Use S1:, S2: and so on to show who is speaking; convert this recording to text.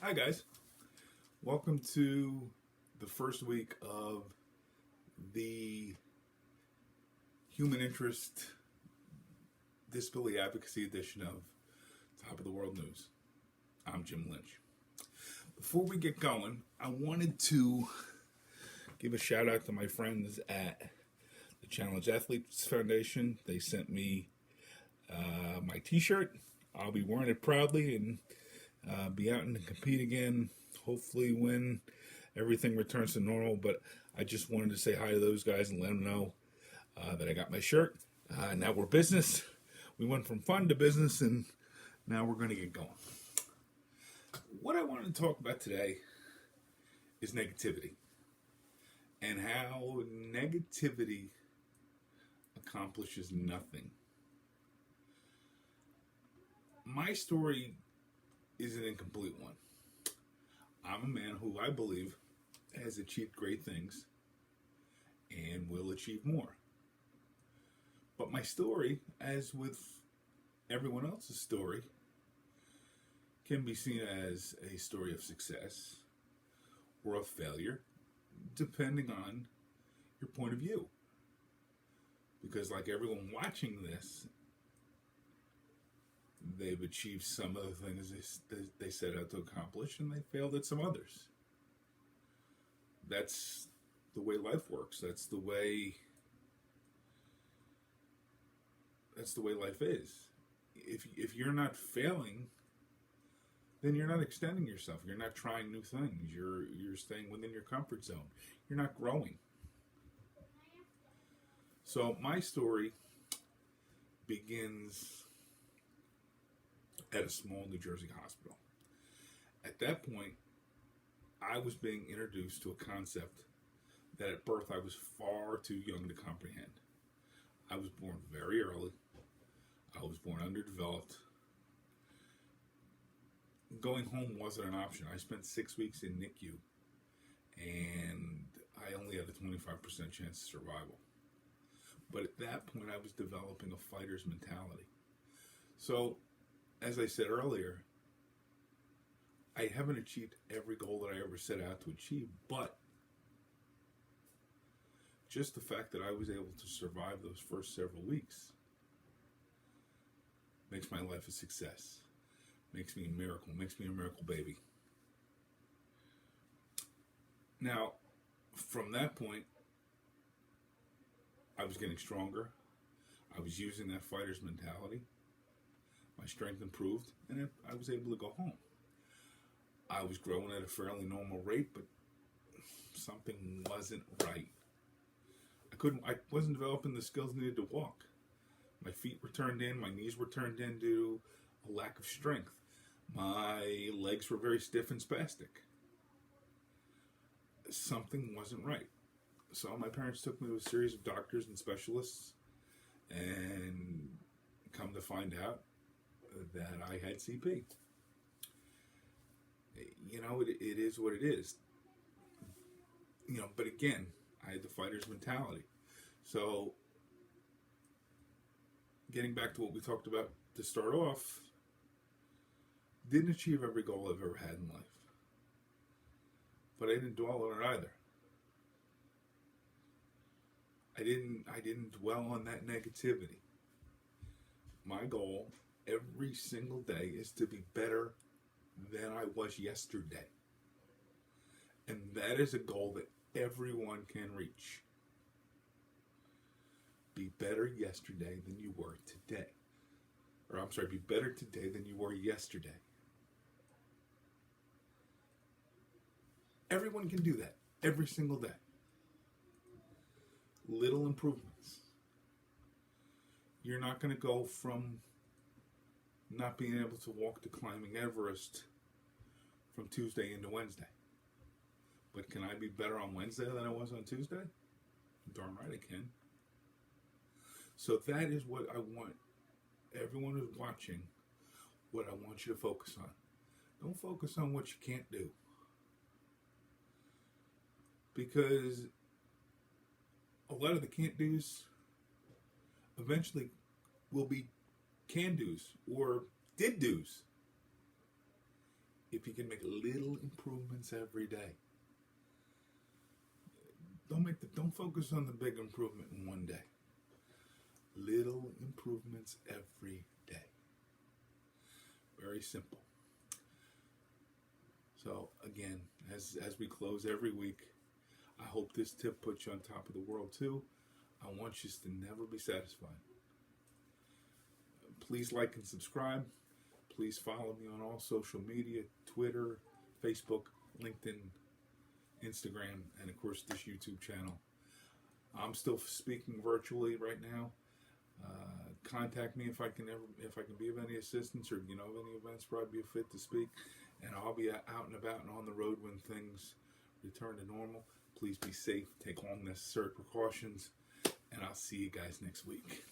S1: Hi, guys. Welcome to the first week of the Human Interest Disability Advocacy edition of Top of the World News. I'm Jim Lynch. Before we get going, I wanted to give a shout out to my friends at the Challenge Athletes Foundation. They sent me my t-shirt. I'll be wearing it proudly and be out and compete again, hopefully when everything returns to normal. But I just wanted to say hi to those guys and let them know that I got my shirt. Now we're business. We went from fun to business, and now we're going to get going. What I wanted to talk about today is negativity and how negativity accomplishes nothing. My story is an incomplete one. I'm a man who I believe has achieved great things and will achieve more. But my story, as with everyone else's story, can be seen as a story of success or of failure, depending on your point of view. Because like everyone watching this, they've achieved some of the things they set out to accomplish, and they failed at some others. That's the way life works. That's the way life is. If you're not failing, then you're not extending yourself. You're not trying new things. You're staying within your comfort zone. You're not growing. So my story begins at a small New Jersey hospital. At that point, I was being introduced to a concept that at birth I was far too young to comprehend. I was born very early. I was born underdeveloped. Going home wasn't an option. I spent 6 weeks in NICU, and I only had a 25% chance of survival. But at that point, I was developing a fighter's mentality. So, as I said earlier, I haven't achieved every goal that I ever set out to achieve, but just the fact that I was able to survive those first several weeks makes my life a success. Makes me a miracle. Makes me a miracle baby. Now, from that point, I was getting stronger. I was using that fighter's mentality. My strength improved, and I was able to go home. I was growing at a fairly normal rate, but something wasn't right. I wasn't developing the skills needed to walk. My feet were turned in, my knees were turned in due to a lack of strength. My legs were very stiff and spastic. Something wasn't right. So my parents took me to a series of doctors and specialists, and come to find out that I had CP. You know, it is what it is. You know, but again, I had the fighter's mentality. So, getting back to what we talked about to start off, didn't achieve every goal I've ever had in life. But I didn't dwell on it either. I didn't dwell on that negativity. My goal every single day is to be better than I was yesterday. And that is a goal that everyone can reach. Be better yesterday than you were today. Or I'm sorry, be better today than you were yesterday. Everyone can do that every single day. Little improvements. You're not going to go from not being able to walk to climbing Everest from Tuesday into Wednesday. But can I be better on Wednesday than I was on Tuesday? Darn right I can. So that is what I want everyone who's watching, what I want you to focus on. Don't focus on what you can't do. Because a lot of the can't do's eventually will be can do's or did do's. if you can make little improvements every day. Don't focus on the big improvement in one day. Little improvements every day. Very simple. So again, as we close every week, I hope this tip puts you on top of the world too. I want you to never be satisfied. Please like and subscribe. Please follow me on all social media, Twitter, Facebook, LinkedIn, Instagram, and of course this YouTube channel. I'm still speaking virtually right now. Contact me if I can be of any assistance, or of any events where I'd be a fit to speak, and I'll be out and about and on the road when things return to normal. Please be safe, take all necessary precautions, and I'll see you guys next week.